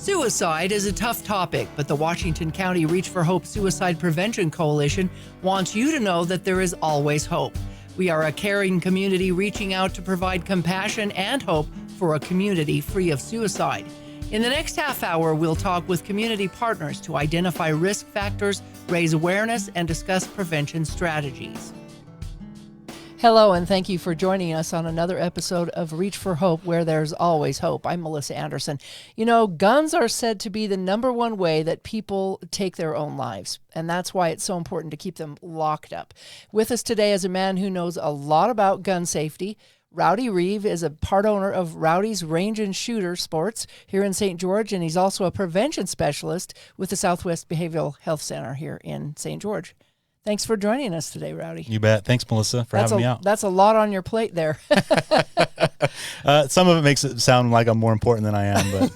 Suicide is a tough topic, but the Washington County Reach4Hope Suicide Prevention Coalition wants you to know that there is always hope. We are a caring community reaching out to provide compassion and hope for a community free of suicide. In the next half hour, we'll talk with community partners to identify risk factors, raise awareness, and discuss prevention strategies. Hello, and thank you for joining us on another episode of Reach4Hope, where there's always hope. I'm Melissa Anderson. You know, guns are said to be the number one way that people take their own lives, and that's why it's so important to keep them locked up. With us today is a man who knows a lot about gun safety. Rowdy Reeve is a part owner of Rowdy's Range and Shooter Sports here in St. George, and he's also a prevention specialist with the Southwest Behavioral Health Center here in St. George. Thanks for joining us today, Rowdy. You bet. Thanks, Melissa, for having me out. That's a lot on your plate there. Some of it makes it sound like I'm more important than I am,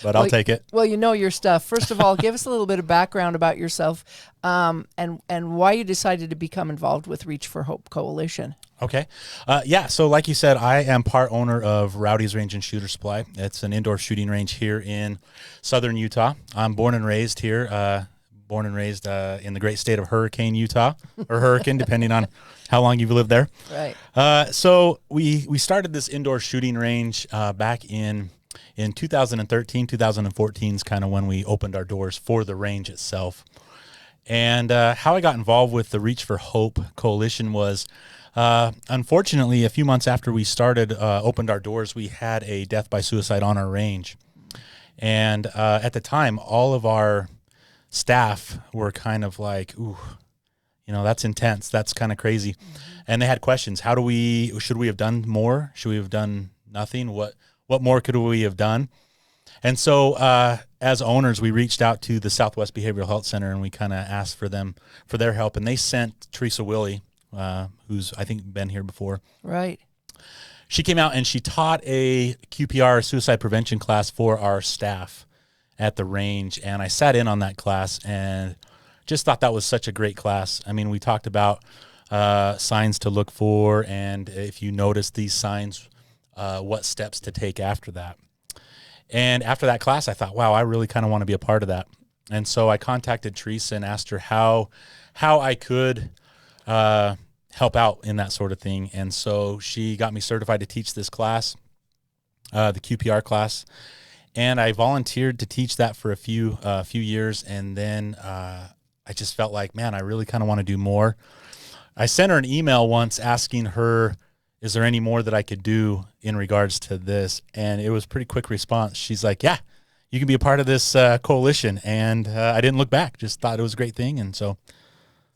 but I'll take it. Well, you know your stuff. First of all, give us a little bit of background about yourself and why you decided to become involved with Reach4Hope Coalition. Okay. So like you said, I am part owner of Rowdy's Range and Shooter Supply. It's an indoor shooting range here in southern Utah. I'm born and raised here, in the great state of Hurricane, Utah, or Hurricane, depending on how long you've lived there. Right. So we started this indoor shooting range back in 2013, 2014 is kind of when we opened our doors for the range itself. And how I got involved with the Reach4Hope Coalition was, unfortunately, a few months after we opened our doors, we had a death by suicide on our range. And at the time, all of our staff were kind of like, ooh, that's intense. That's kind of crazy. Mm-hmm. And they had questions. Should we have done more? Should we have done nothing? What more could we have done? And so as owners, we reached out to the Southwest Behavioral Health Center and we kind of asked for their help. And they sent Teresa Willie, who's I think been here before. Right. She came out and she taught a QPR suicide prevention class for our staff at the range, and I sat in on that class and just thought that was such a great class. I mean, we talked about signs to look for, and if you notice these signs, what steps to take after that. And after that class, I thought, wow, I really kind of want to be a part of that. And so I contacted Teresa and asked her how I could help out in that sort of thing. And so she got me certified to teach this class, the QPR class. And I volunteered to teach that for a few years, and then I just felt like, man, I really kind of want to do more. I sent her an email once asking her, is there any more that I could do in regards to this? And it was a pretty quick response. She's like, yeah, you can be a part of this coalition. And I didn't look back, just thought it was a great thing. And so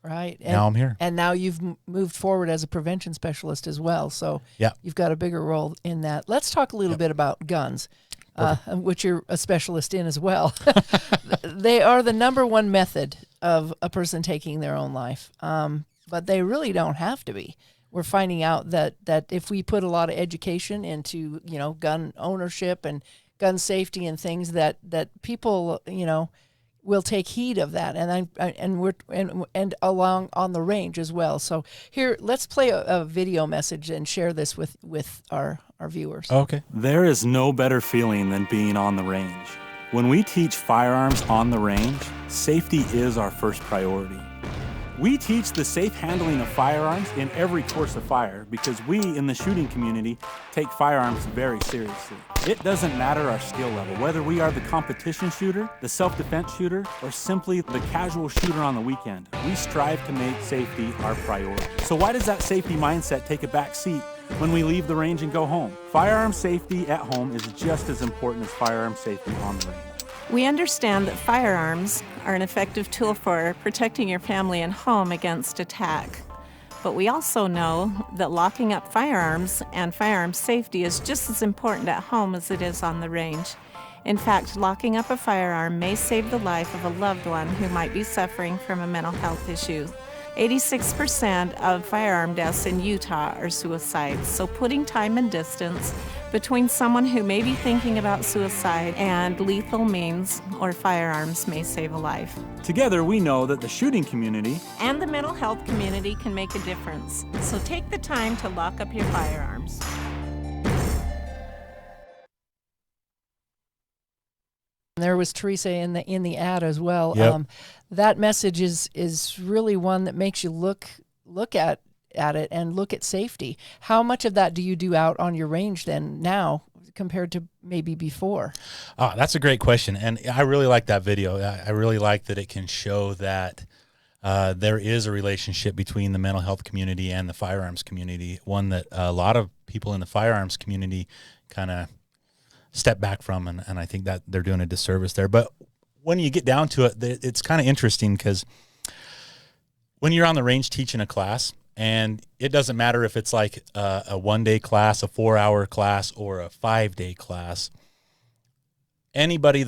right. Now I'm here. And now you've moved forward as a prevention specialist as well. So yeah, you've got a bigger role in that. Let's talk a little bit about guns. Which you're a specialist in as well. They are the number one method of a person taking their own life, but they really don't have to be. We're finding out that if we put a lot of education into gun ownership and gun safety and things, that people will take heed of that, and along on the range as well. So here, let's play a video message and share this with our viewers. Okay. There is no better feeling than being on the range. When we teach firearms on the range, safety is our first priority. We teach the safe handling of firearms in every course of fire because we in the shooting community take firearms very seriously. It doesn't matter our skill level, whether we are the competition shooter, the self-defense shooter, or simply the casual shooter on the weekend. We strive to make safety our priority. So why does that safety mindset take a back seat when we leave the range and go home? Firearm safety at home is just as important as firearm safety on the range. We understand that firearms are an effective tool for protecting your family and home against attack. But we also know that locking up firearms and firearm safety is just as important at home as it is on the range. In fact, locking up a firearm may save the life of a loved one who might be suffering from a mental health issue. 86% of firearm deaths in Utah are suicides, so putting time and distance between someone who may be thinking about suicide and lethal means or firearms may save a life. Together, we know that the shooting community and the mental health community can make a difference. So take the time to lock up your firearms. There was Teresa in the ad as well. Yep. That message is really one that makes you look at it and look at safety. How much of that do you do out on your range then now compared to maybe before? That's a great question, and I really like that video. I really like that it can show that there is a relationship between the mental health community and the firearms community, one that a lot of people in the firearms community kind of step back from, and I think that they're doing a disservice there. But when you get down to it, it's kind of interesting because when you're on the range teaching a class, and it doesn't matter if it's like a 1-day class, a 4-hour class, or a 5-day class, anybody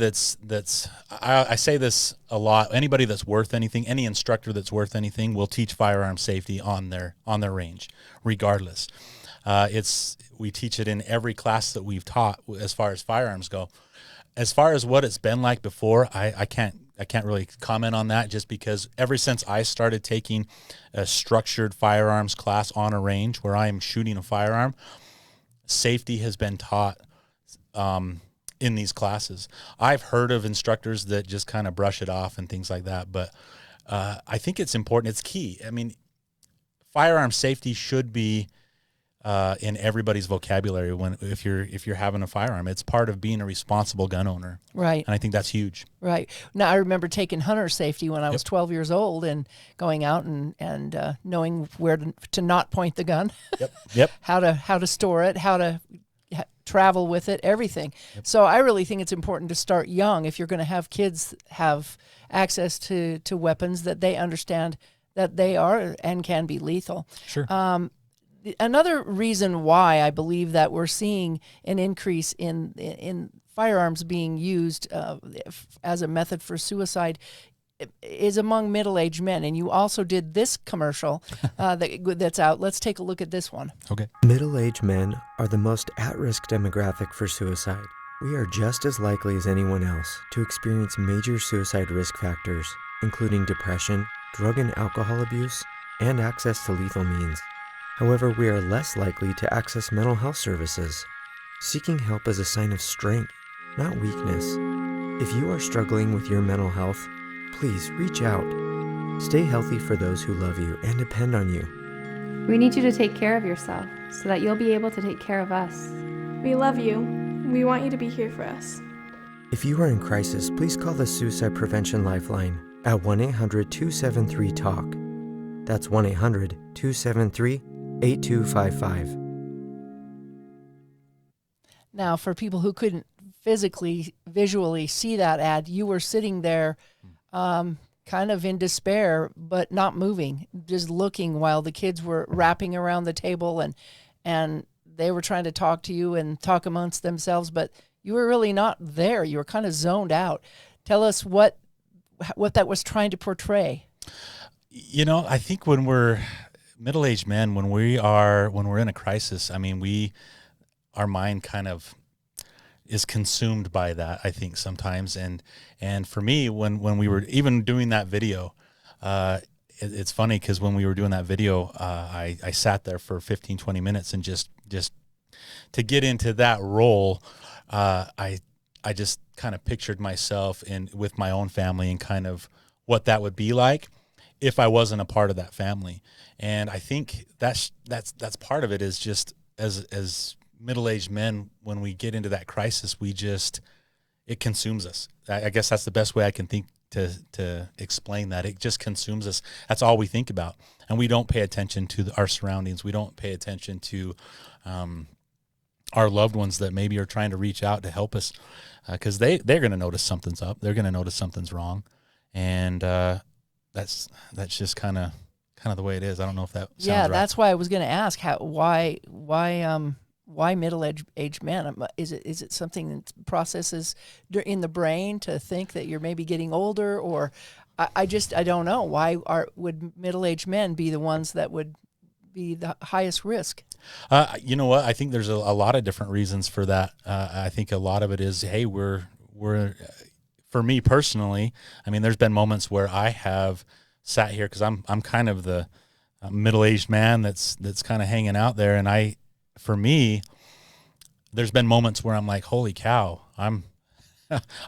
I say this a lot, anybody that's worth anything, any instructor that's worth anything will teach firearm safety on their range, regardless. We teach it in every class that we've taught as far as firearms go. As far as what it's been like before, I can't really comment on that, just because ever since I started taking a structured firearms class on a range where I am shooting a firearm, safety has been taught in these classes. I've heard of instructors that just kind of brush it off and things like that, but I think it's important. It's key. I mean, firearm safety should be in everybody's vocabulary if you're having a firearm. It's part of being a responsible gun owner. Right. And I think that's huge. Right. Now, I remember taking hunter safety when I was 12 years old and going out and knowing where to not point the gun. Yep. how to store it, how to travel with it, everything. Yep. So I really think it's important to start young if you're going to have kids have access to weapons, that they understand that they are and can be lethal. Sure. Another reason why I believe that we're seeing an increase in firearms being used as a method for suicide is among middle-aged men. And you also did this commercial that's out. Let's take a look at this one. Okay. Middle-aged men are the most at-risk demographic for suicide. We are just as likely as anyone else to experience major suicide risk factors, including depression, drug and alcohol abuse, and access to lethal means. However, we are less likely to access mental health services. Seeking help is a sign of strength, not weakness. If you are struggling with your mental health, please reach out. Stay healthy for those who love you and depend on you. We need you to take care of yourself so that you'll be able to take care of us. We love you. We want you to be here for us. If you are in crisis, please call the Suicide Prevention Lifeline at 1-800-273-TALK. That's 1-800-273-8255. Now, for people who couldn't visually see that ad, you were sitting there kind of in despair, but not moving, just looking while the kids were wrapping around the table and they were trying to talk to you and talk amongst themselves, but you were really not there. You were kind of zoned out. Tell us what that was trying to portray. You know, I think when we're middle-aged men, when we're in a crisis, I mean, our mind kind of is consumed by that, I think, sometimes. And for me, when we were even doing that video, it's funny because when we were doing that video, I sat there for 15, 20 minutes and just to get into that role, I just kind of pictured myself with my own family and kind of what that would be like if I wasn't a part of that family. And I think that's part of it, is just as middle-aged men, when we get into that crisis, it consumes us. I guess that's the best way I can think to explain that. It just consumes us. That's all we think about. And we don't pay attention to our surroundings. We don't pay attention to our loved ones that maybe are trying to reach out to help us, because they're going to notice something's up. They're going to notice something's wrong. And that's just kind of the way it is. I don't know if that sounds right. That's why I was going to ask why middle-aged men? Is it something that processes in the brain to think that you're maybe getting older, or I don't know. Why would middle-aged men be the ones that would be the highest risk? You know what? I think there's a lot of different reasons for that. I think a lot of it is, hey, we're for me personally, I mean, there's been moments where I have sat here because I'm kind of the middle-aged man that's kind of hanging out there, and for me, there's been moments where I'm like, holy cow, I'm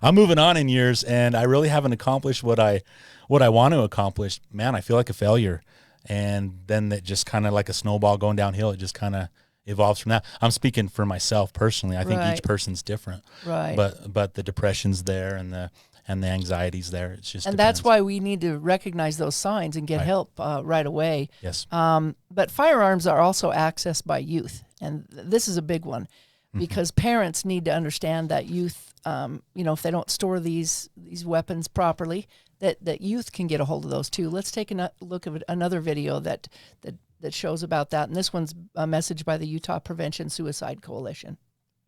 I'm moving on in years, and I really haven't accomplished what I want to accomplish. Man, I feel like a failure. And then it just kind of like a snowball going downhill. It just kind of evolves from that. I'm speaking for myself personally. I think each person's different. Right. But the depression's there and the anxiety's there. It's just and depends. that's why we need to recognize those signs and get help right away. Yes. But firearms are also accessed by youth, and this is a big one because parents need to understand that youth, if they don't store these weapons properly, that youth can get a hold of those too. Let's take a look at another video that shows about that, and this one's a message by the Utah Prevention Suicide Coalition.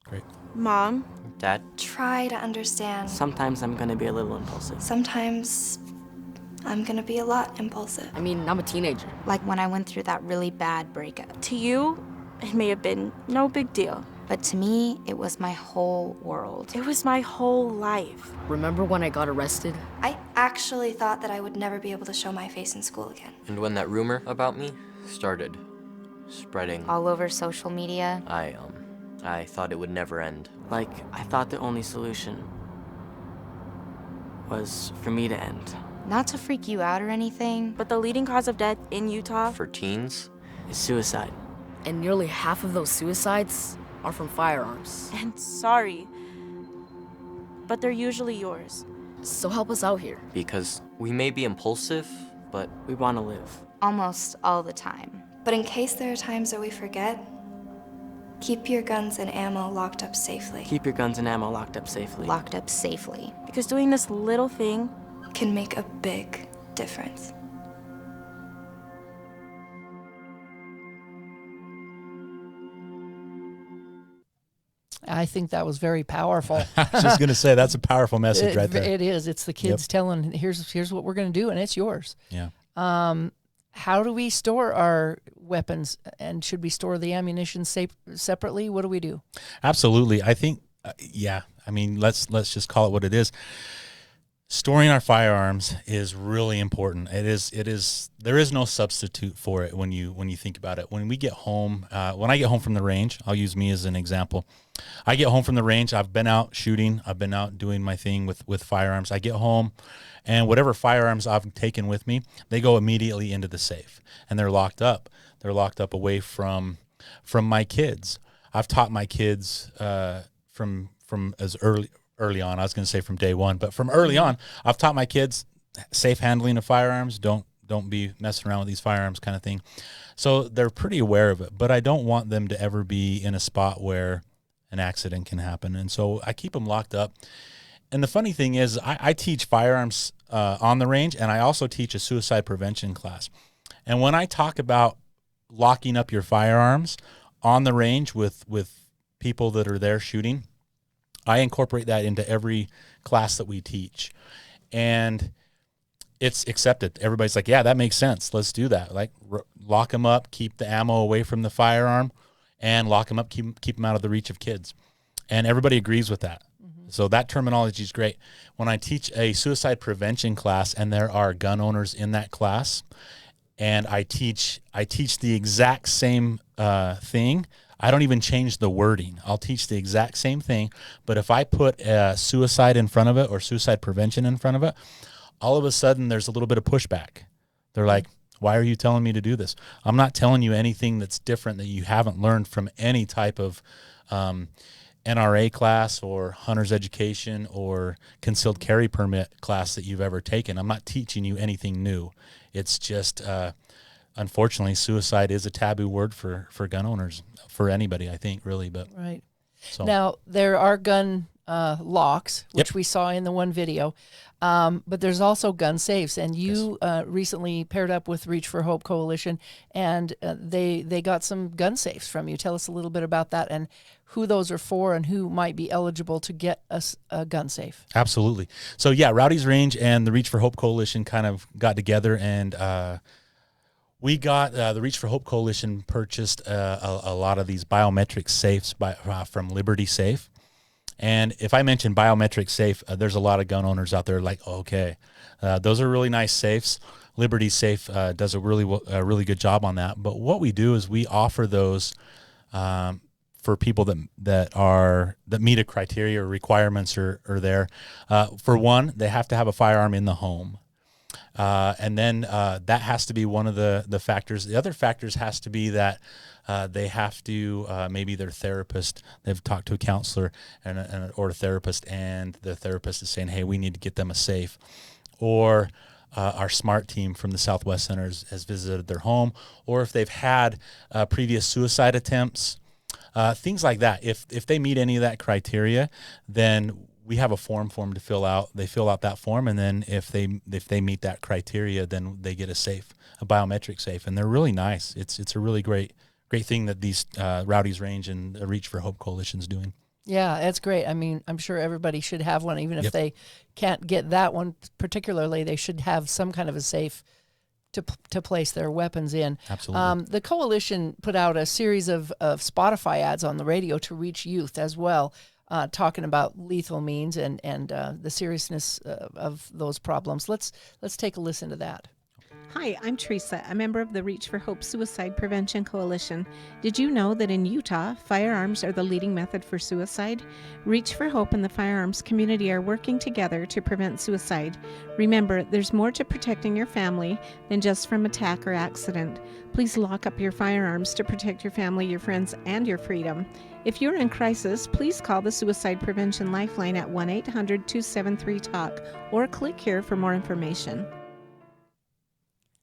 Great. Mom, Dad, Try to understand. sometimes I'm gonna be a little impulsive. Sometimes I'm gonna be a lot impulsive. I mean, I'm a teenager. Like when I went through that really bad breakup. to you, it may have been no big deal. But to me, it was my whole world. It was my whole life. Remember when I got arrested? I actually thought that I would never be able to show my face in school again. And when that rumor about me started spreading, All over social media. I thought it would never end. Like, I thought the only solution was for me to end. Not to freak you out or anything, But the leading cause of death in Utah, For teens, is suicide. And nearly half of those suicides are from firearms. and sorry, but they're usually yours. So help us out here. Because we may be impulsive, but we want to live. almost all the time. But in case there are times that we forget, keep your guns and ammo locked up safely. Keep your guns and ammo locked up safely. Locked up safely Because doing this little thing, can make a big difference. I think that was very powerful. I was just going to say, that's a powerful message right there. It is. It's the kids telling, here's what we're going to do, and it's yours. Yeah. How do we store our weapons, and should we store the ammunition separately? What do we do? Absolutely. I think, I mean, let's just call it what it is. Storing our firearms is really important. It is. There is no substitute for it when you think about it. When we get home, when I get home from the range, I'll use me as an example. I get home from the range. I've been out shooting. I've been out doing my thing with firearms. I get home, and whatever firearms I've taken with me, they go immediately into the safe, and they're locked up. They're locked up away from my kids. I've taught my kids from as early on. I was going to say from day one, but from early on, I've taught my kids safe handling of firearms. Don't be messing around with these firearms, kind of thing. So they're pretty aware of it, but I don't want them to ever be in a spot where an accident can happen. And so I keep them locked up. And the funny thing is I teach firearms on the range, and I also teach a suicide prevention class. And when I talk about locking up your firearms on the range with people that are there shooting, I incorporate that into every class that we teach, and it's accepted. Everybody's like, yeah, that makes sense. Let's do that. Like lock them up, keep the ammo away from the firearm, and lock them up, keep them out of the reach of kids. And everybody agrees with that. Mm-hmm. So that terminology is great. When I teach a suicide prevention class and there are gun owners in that class, and I teach the exact same thing, I don't even change the wording. I'll teach the exact same thing, but if I put suicide in front of it or suicide prevention in front of it, all of a sudden there's a little bit of pushback. They're like, why are you telling me to do this? I'm not telling you anything that's different that you haven't learned from any type of NRA class or hunter's education or concealed carry permit class that you've ever taken. I'm not teaching you anything new. It's just... unfortunately, suicide is a taboo word for gun owners, for anybody, I think, really. But right. So. Now, there are gun locks, which we saw in the one video, but there's also gun safes. And you recently paired up with Reach4Hope Coalition, and they got some gun safes from you. Tell us a little bit about that and who those are for and who might be eligible to get a gun safe. Absolutely. So, yeah, Rowdy's Range and the Reach4Hope Coalition kind of got together, and we got the Reach4Hope Coalition purchased a lot of these biometric safes from Liberty Safe. And if I mention biometric safe, there's a lot of gun owners out there like, okay, those are really nice safes. Liberty Safe does a really good job on that. But what we do is we offer those for people that meet a criteria or requirements are there. For one, they have to have a firearm in the home. And then that has to be one of the factors. The other factors has to be that they have to maybe their therapist. They've talked to a counselor or a therapist, and the therapist is saying, "Hey, we need to get them a safe." Or our SMART team from the Southwest Center has visited their home, or if they've had previous suicide attempts, things like that. If they meet any of that criteria, then we have a form for them to fill out. They fill out that form, and then if they meet that criteria, then they get a biometric safe, and they're really nice. It's a really great thing that these Rowdy's Range and the Reach for Hope Coalition is doing. Yeah, that's great. I mean, I'm sure everybody should have one, even if they can't get that one particularly. They should have some kind of a safe to place their weapons in. Absolutely. The coalition put out a series of Spotify ads on the radio to reach youth as well, talking about lethal means and the seriousness of those problems. Let's take a listen to that. Hi, I'm Teresa, a member of the Reach for Hope Suicide Prevention Coalition. Did you know that in Utah, firearms are the leading method for suicide? Reach for Hope and the firearms community are working together to prevent suicide. Remember, there's more to protecting your family than just from attack or accident. Please lock up your firearms to protect your family, your friends, and your freedom. If you're in crisis, please call the Suicide Prevention Lifeline at 1-800-273-TALK or click here for more information.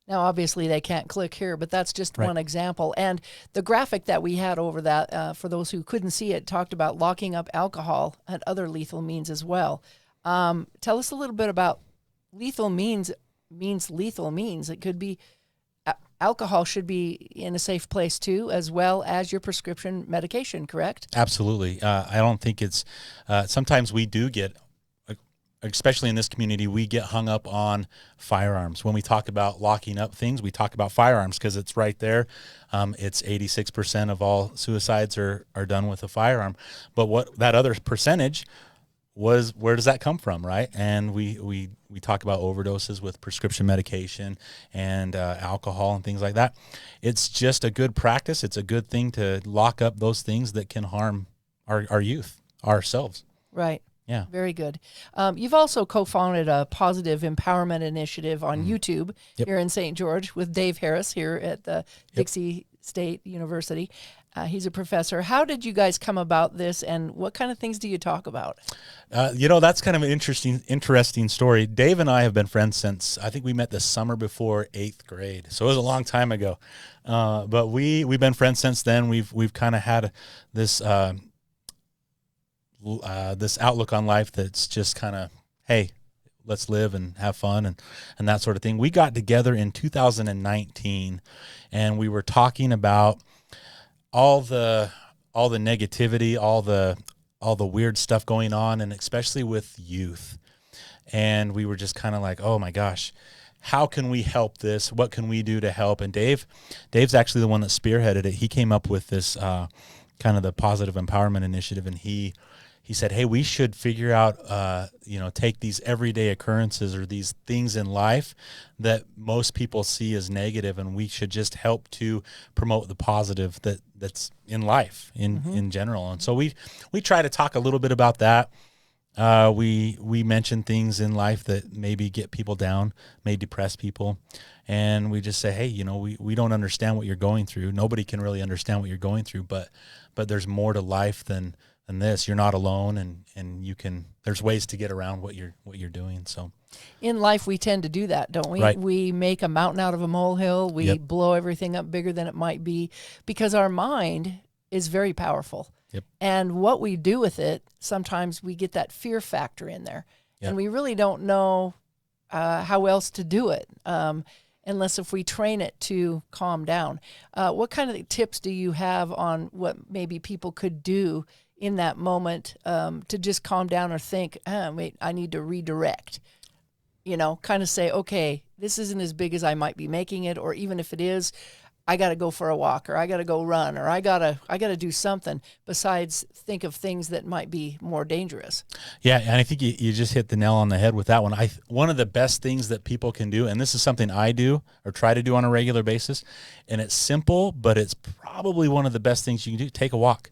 Now, obviously, they can't click here, but that's just one example. And the graphic that we had over that, for those who couldn't see it, talked about locking up alcohol and other lethal means as well. Tell us a little bit about lethal means lethal means. It could be alcohol should be in a safe place too, as well as your prescription medication, correct? Absolutely. I don't think it's sometimes we do get, especially in this community, we get hung up on firearms. When we talk about locking up things, we talk about firearms because it's right there. It's 86% of all suicides are done with a firearm. But what that other percentage was, where does that come from, right? And we talk about overdoses with prescription medication and alcohol and things like that. It's just a good practice. It's a good thing to lock up those things that can harm our youth, ourselves. Right. Yeah. Very good. You've also co-founded a positive empowerment initiative on YouTube here in St. George with Dave Harris here at the Dixie State University. He's a professor. How did you guys come about this, and what kind of things do you talk about? That's kind of an interesting story. Dave and I have been friends since, I think we met the summer before 8th grade. So it was a long time ago. But we've been friends since then. We've kind of had this this outlook on life that's just kind of, hey, let's live and have fun and that sort of thing. We got together in 2019, and we were talking about all the negativity, all the weird stuff going on, and especially with youth. And we were just kind of like, oh my gosh, how can we help this? What can we do to help? And Dave's actually the one that spearheaded it. He came up with this kind of the positive empowerment initiative, and he said, hey, we should figure out, take these everyday occurrences or these things in life that most people see as negative, and we should just help to promote the positive that's in life in general. And so we try to talk a little bit about that. We mention things in life that maybe get people down, may depress people. And we just say, hey, we don't understand what you're going through. Nobody can really understand what you're going through, but there's more to life than this. You're not alone, and there's ways to get around what you're doing. So in life, we tend to do that, don't we? Right. We make a mountain out of a molehill. We blow everything up bigger than it might be because our mind is very powerful. Yep. And what we do with it, sometimes we get that fear factor in there. Yep. And we really don't know how else to do it unless if we train it to calm down. What kind of tips do you have on what maybe people could do in that moment to just calm down or think, wait, I need to redirect? Kind of say, okay, this isn't as big as I might be making it, or even if it is, I got to go for a walk, or I got to go run, or I got to do something besides think of things that might be more dangerous. Yeah, and I think you just hit the nail on the head with that one. One of the best things that people can do, and this is something I do or try to do on a regular basis, and it's simple, but it's probably one of the best things you can do. Take a walk.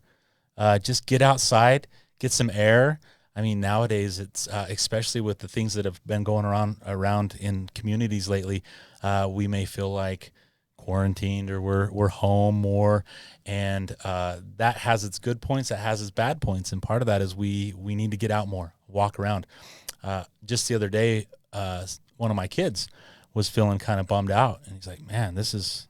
just get outside, get some air. I mean, nowadays it's especially with the things that have been going around in communities lately, we may feel like quarantined or we're home more, and that has its good points, that has its bad points, and part of that is we need to get out more, walk around. Just the other day, one of my kids was feeling kind of bummed out, and he's like, man, this is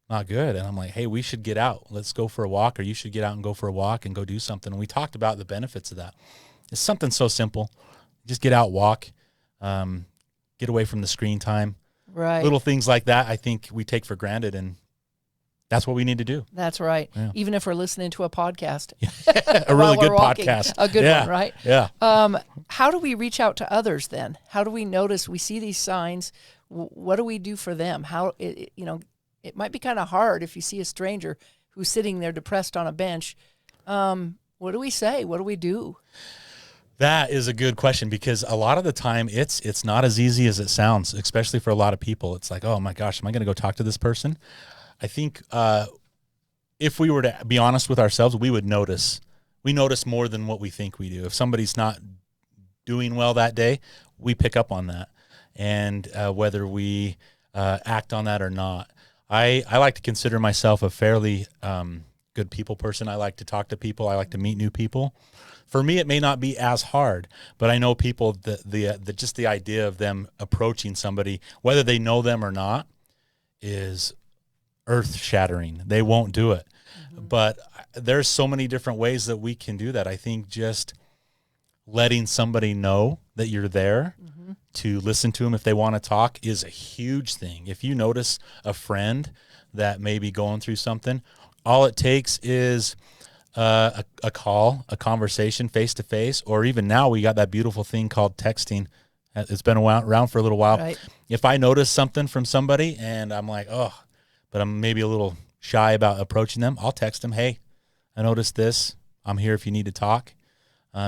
not good. And I'm like, hey, we should get out. Let's go for a walk, or you should get out and go for a walk and go do something. And we talked about the benefits of that. It's something so simple. Just get out, walk, get away from the screen time. Right. Little things like that I think we take for granted, and that's what we need to do. That's right. Yeah. Even if we're listening to a podcast. A really good walking. podcast. A good one, right? Yeah. How do we reach out to others then? How do we notice we see these signs? What do we do for them? It might be kind of hard if you see a stranger who's sitting there depressed on a bench. What do we say? What do we do? That is a good question, because a lot of the time it's not as easy as it sounds, especially for a lot of people. It's like, oh my gosh, am I going to go talk to this person? I think if we were to be honest with ourselves, we would notice. We notice more than what we think we do. If somebody's not doing well that day, we pick up on that, and whether we act on that or not. I like to consider myself a fairly good people person. I like to talk to people. I like to meet new people. For me, it may not be as hard, but I know people that just the idea of them approaching somebody, whether they know them or not, is earth-shattering. They won't do it. Mm-hmm. But there's so many different ways that we can do that. I think just letting somebody know that you're there, mm-hmm. to listen to them if they want to talk, is a huge thing. If you notice a friend that may be going through something, all it takes is a call, a conversation face-to-face, or even now we got that beautiful thing called texting. It's been around for a little while. Right. If I notice something from somebody and I'm like, oh, but I'm maybe a little shy about approaching them, I'll text them, hey, I noticed this. I'm here if you need to talk.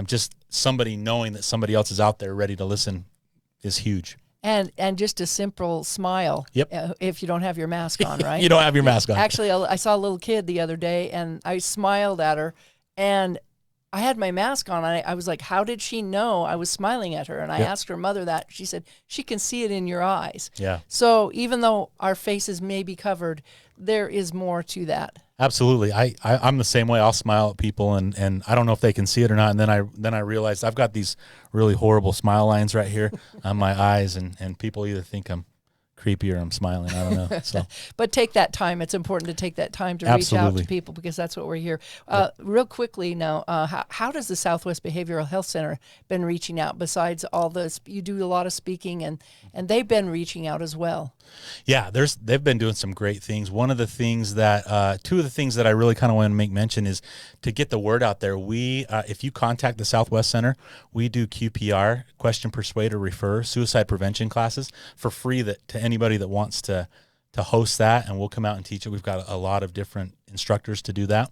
Just somebody knowing that somebody else is out there ready to listen is huge. And just a simple smile. Yep. If you don't have your mask on, right? You don't have your mask on. Actually, I saw a little kid the other day, and I smiled at her, and I had my mask on. And I was like, how did she know I was smiling at her? And I asked her mother that. She said, she can see it in your eyes. Yeah. So even though our faces may be covered, there is more to that. Absolutely. I'm the same way. I'll smile at people, and I don't know if they can see it or not. And then I realized I've got these really horrible smile lines right here on my eyes, and people either think I'm creepy or I'm smiling. I don't know. So, but take that time. It's important to take that time to Absolutely. reach out to people, because that's what we're here. Real quickly now, how does the Southwest Behavioral Health Center been reaching out? Besides all this, you do a lot of speaking, and they've been reaching out as well. Yeah, they've been doing some great things. One of the things that, two of the things that I really kind of want to make mention is to get the word out there. We, if you contact the Southwest Center, we do QPR, Question, Persuade, or Refer, suicide prevention classes for free to anybody that wants to host that, and we'll come out and teach it. We've got a lot of different instructors to do that.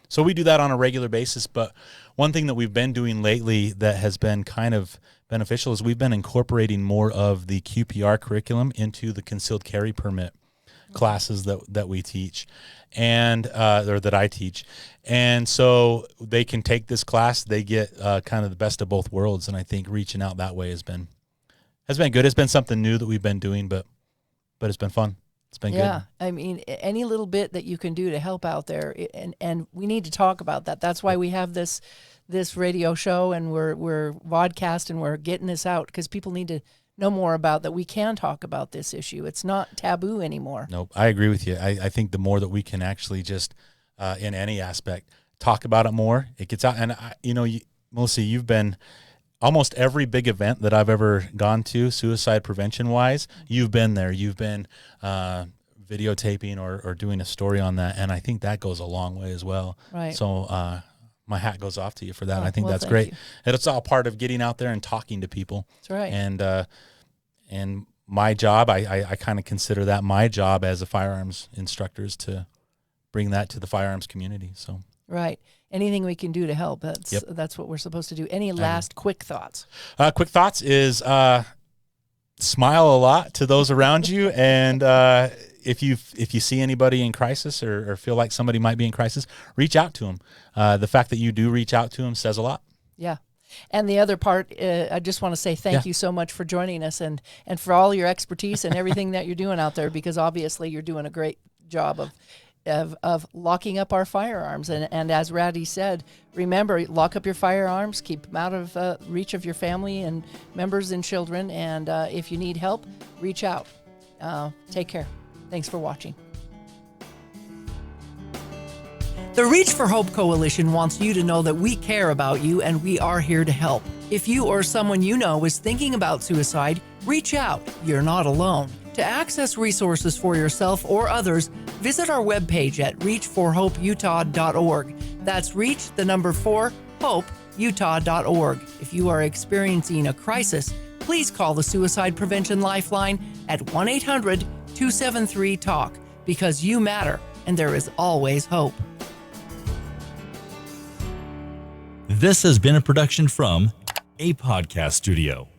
So we do that on a regular basis, but one thing that we've been doing lately that has been kind of beneficial is we've been incorporating more of the QPR curriculum into the concealed carry permit classes that we teach, and or that I teach. And so they can take this class, they get kind of the best of both worlds, and I think reaching out that way has been good. It's been something new that we've been doing, but it's been fun. It's been good. Yeah, I mean, any little bit that you can do to help out there, and we need to talk about that. That's why we have this radio show, and we're vodcast, and we're getting this out, because people need to know more about that. We can talk about this issue. It's not taboo anymore. Nope, I agree with you. I think the more that we can actually just, in any aspect, talk about it more, it gets out. And, Melissa, you've been almost every big event that I've ever gone to, suicide prevention-wise, you've been there. You've been videotaping or doing a story on that, and I think that goes a long way as well. Right. So my hat goes off to you for that. I think that's great. And it's all part of getting out there and talking to people. That's right. And my job, I kind of consider that my job as a firearms instructor is to bring that to the firearms community. So right. Anything we can do to help. That's what we're supposed to do. Any last quick thoughts? Quick thoughts is smile a lot to those around you, and if you see anybody in crisis or feel like somebody might be in crisis, reach out to them. The fact that you do reach out to them says a lot. Yeah. And the other part, I just want to say thank you so much for joining us and for all your expertise and everything that you're doing out there, because obviously you're doing a great job of locking up our firearms. And as Rowdy said, remember, lock up your firearms, keep them out of reach of your family and members and children. And if you need help, reach out. Take care. Thanks for watching. The Reach4Hope Coalition wants you to know that we care about you and we are here to help. If you or someone you know is thinking about suicide, reach out. You're not alone. To access resources for yourself or others, visit our webpage at reach4hopeutah.org. That's reach4hopeutah.org. If you are experiencing a crisis, please call the Suicide Prevention Lifeline at 1-800-273-TALK, because you matter and there is always hope. This has been a production from a podcast studio.